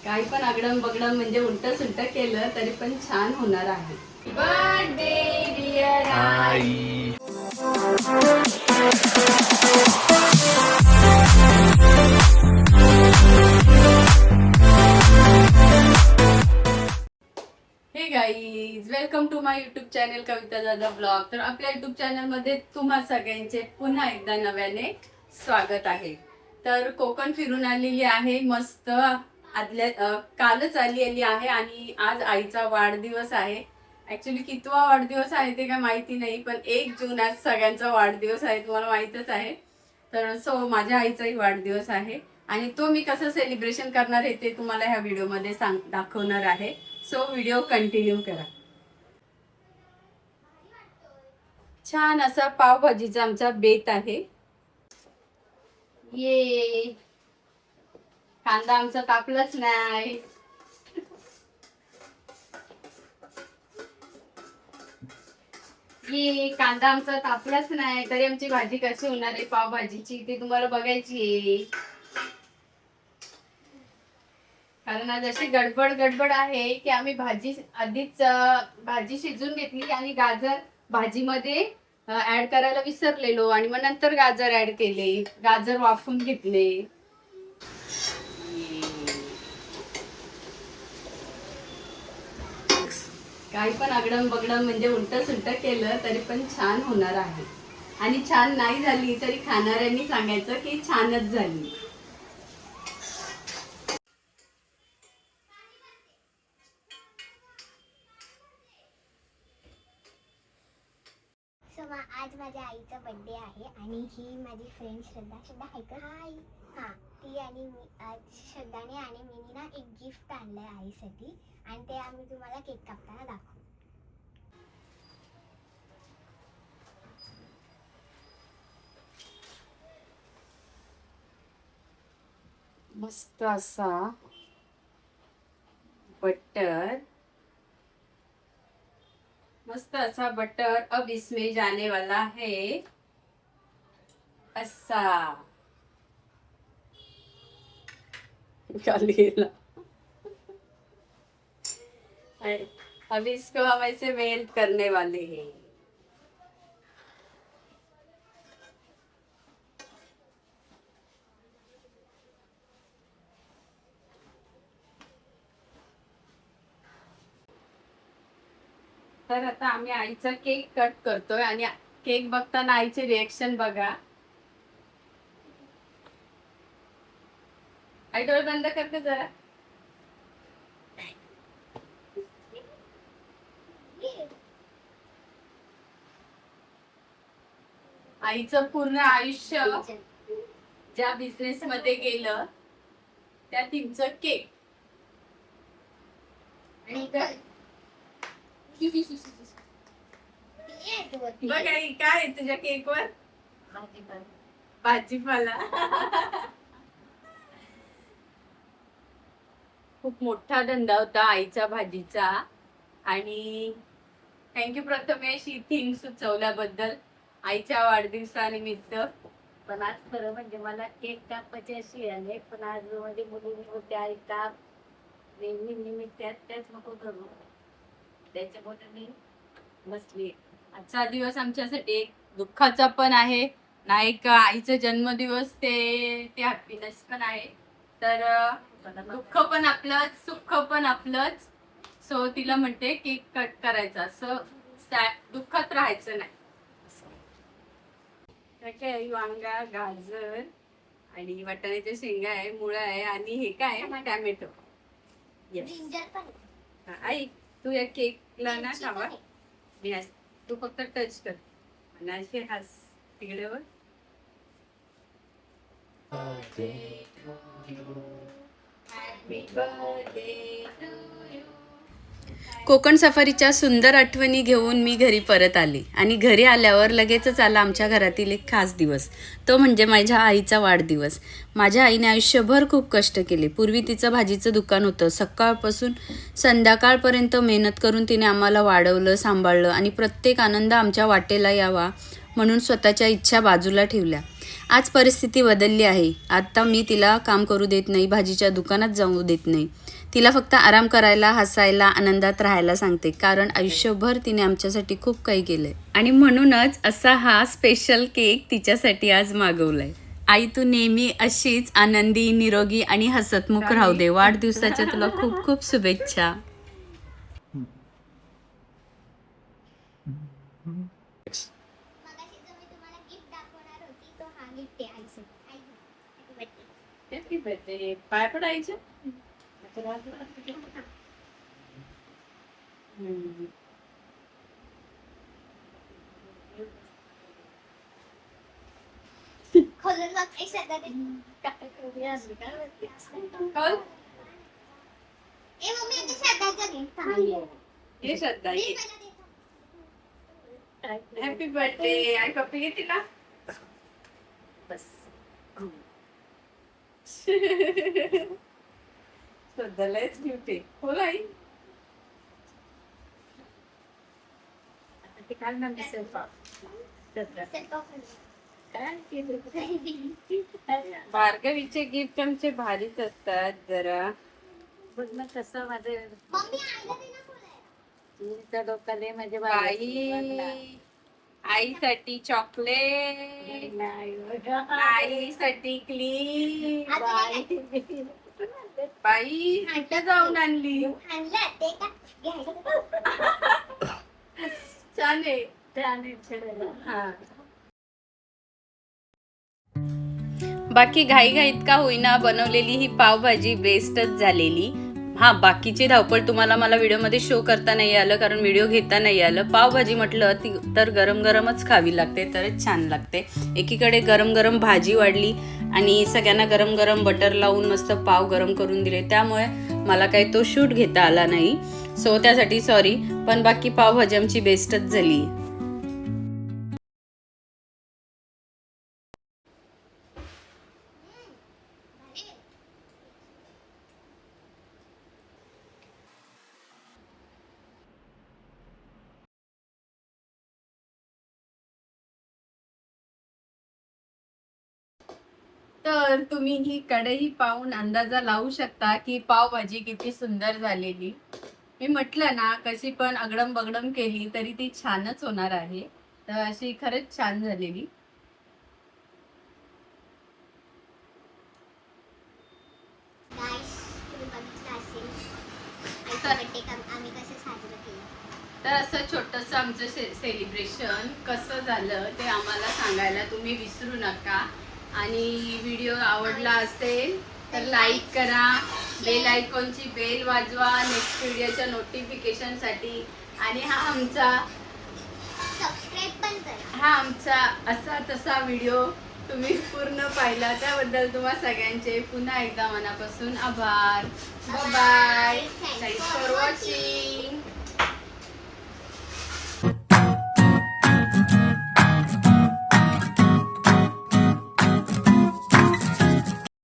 काही पण अगडम बगडम म्हणजे उलट सुलट केलं तरी पण छान होणार आहे. बर्थडे डिअर आई. Hey guys, welcome to my YouTube channel Kavita Dada blog. तर आपल्या युट्यूब चॅनल मध्ये तुम्हा सगळ्यांचे पुन्हा एकदा नव्याने स्वागत आहे. तर कोकण फिरून आलेली आहे मस्त. कालच आलेली आहे आणि आज आईचा वाढदिवस आहे. ऍक्च्युली कितवा वाढदिवस आहे ते काय माहिती नाही, पण 1 जून आज सगळ्यांचा वाढदिवस आहे, तुम्हाला माहितच आहे. तर माझ्या आईचाही वाढदिवस आहे आणि तो मी कसं सेलिब्रेशन करणार आहे ते तुम्हाला ह्या व्हिडिओमध्ये दाखवणार आहे. सो व्हिडिओ कंटिन्यू करा. छान असा पावभाजीचा आमचा बेत आहे. ये कांदा आमचा कापलाच नाही. ये कांदा आमचा कापलाच नाही तरी आमची भाजी कशी होणार आहे पावभाजीची ते तुम्हाला बघायची आहे. कारण आज अशी गडबड आहे की आम्ही आधीच भाजी शिजून घेतली आणि गाजर भाजीमध्ये ऍड करायला विसरलेलो आणि मग नंतर गाजर ऍड केले, गाजर वाफून घेतले. काही पण अगडम बगडम म्हणजे उलट सुलट केलं तरी पण छान होणार आहे. आणि छान नाही झाली तरी खाणाऱ्यांनी सांगायचं की छानच झाली. आज माझ्या आईचा बर्थडे आहे आणि ही माझी फ्रेंड श्रद्धा आहे का? हाय. हां, ती आणि मी श्रद्धाने आणि मी ना एक गिफ्ट आणलं आहे आईसाठी आणि ते आम्ही तुम्हाला केक कापताना दाखवू. मस्त असा बटर, मस्त असा बटर अब इसमें जाने वाला है ऐसा. अब इसको हम ऐसे मेल्ट करने वाले हैं. तर आता आम्ही आईचा केक कट करतोय आणि केक बघताना आईचे रिएक्शन बघा. आई डोळे बंद करते जरा. आईचं पूर्ण आयुष्य ज्या बिझनेस मध्ये गेलं त्या तिचं केक. बघ आई, काय आहे तुझ्या केक वर? भाजीपाला. खूप मोठा धंदा होता आईचा भाजीचा. आणि थँक्यू प्रथमेश ही थीम सुचवल्याबद्दल आईच्या वाढदिवसानिमित्त. पण आज खरं म्हणजे मला केक कापायची अशी आहे, पण आज मध्ये मुलींनी होत्या ऐका निमित्त त्याच नको करू, त्याच्यामुळे मी बसली. आजचा दिवस आमच्यासाठी एक दुःखाचा पण आहे ना, एक आईचा जन्मदिवस ते हॅपीनेस पण आहे. तर दुःख पण आपलंच, सुख पण आपलंच. सो तिला म्हणते केक कट करायचा, असं दुःखात राहायचं नाही. काय वांगा, गाजर आणि वाटाण्याच्या शेंगा आहे, मुळा आहे आणि हे काय टॅमॅटो. येस आई, तू या केकला ना खावा. तू फक्त टच कर आणि असे हास तिकडेवर. कोकण सफारीच्या सुंदर आठवणी घेऊन मी घरी परत आली आणि घरी आल्यावर लगेचच आला आमच्या घरातील एक खास दिवस, तो म्हणजे माझ्या आईचा वाढदिवस. माझ्या आईने आयुष्यभर खूप कष्ट केले. पूर्वी तिचं भाजीचं दुकान होतं. सकाळपासून संध्याकाळपर्यंत मेहनत करून तिने आम्हाला वाढवलं, सांभाळलं आणि प्रत्येक आनंद आमच्या वाटेला यावा म्हणून स्वतःच्या इच्छा बाजूला ठेवल्या. आज परिस्थिती बदलली आहे. आता मी तिला काम करू देत नाही, भाजीच्या दुकानात जाऊ देत नाही. तिला फक्त आराम करायला, हसायला, आनंदात राहायला सांगते, कारण आयुष्यभर तिने आमच्यासाठी खूप काही केलंय आणि म्हणूनच असा हा स्पेशल केक तिच्यासाठी आज मागवलाय. आई, तू नेहमी अशीच आनंदी, निरोगी आणि हसतमुख राहू दे. वाढदिवसाच्या तुला खूप खूप शुभेच्छा. मगाशी जो मी तुम्हाला गिफ्ट दाखवणार होती तो हा गिफ्ट आहे आईसाठी. आई happy birthday. Happy birthday. पाय पडायचे. खोलून बघ आई श्रद्धा दे. ए मम्मी आता श्रद्धाचं घे. हे श्रद्धा, मी ये. मला देतो. Happy birthday. आई कॉपी घे तिला. बस. श्रद्धालाच गिफ्ट आहे. खोल आई. ते काय ना मिसळ पाव. चल पकडून. काय केलं? भार्गवीचे गिफ्ट आमचे भारीच असतात जरा. बघ ना कसं माझं मम्मी आईला दे ना खोलायला. त्या डोक्याला माझ्या बाई, आईसाठी चॉकलेट, आईसाठी क्लीप, बाई कुठे जाऊन आणली. आणलं ते का घ्यायला. छान आहे. हा. बाकी घाईघाईत का होईना बनवलेली ही पावभाजी बेस्टच झालेली. हा, बाकीची धावपळ तुम्हाला मला व्हिडिओमध्ये शो करता नाही आलं, कारण व्हिडिओ घेता नाही आलं. पावभाजी म्हटलं ती तर गरम गरमच खावी लागते, तरच छान लागते. एकीकडे गरम गरम भाजी वाढली आणि सगळ्यांना गरम गरम बटर लावून मस्त पाव गरम करून दिले, त्यामुळे मला काही तो शूट घेता आला नाही. सो त्यासाठी सॉरी, पण बाकी पावभाजी आमची बेस्टच झाली. तर तुम्ही ही कढई पाहून अंदाजा लावू शकता की पावभाजी किती सुंदर झालेली. मी म्हटलं ना, कशी पण अगडम बगडम केली तरी ती छानच होणार आहे. तर अशी खरंच छान झालेली. गाईस तुम्ही बघितलं असेल आईचा बर्थडे आम्ही कसं साजरं केलं. तर असं छोटंसं आमचं सेलिब्रेशन कसं झालं ते आम्हाला सांगायला तुम्ही विसरू नका. आणि व्हिडिओ आवडला असेल तर लाईक करा, बेल आयकॉनची बेल वाजवा नेक्स्ट व्हिडिओच्या नोटिफिकेशनसाठी. आणि हा आमचा असा तसा व्हिडिओ तुम्ही पूर्ण पाहिला त्याबद्दल तुम्हा सगळ्यांचे पुन्हा एकदा मनापासून आभार. Bye bye. Thanks for watching.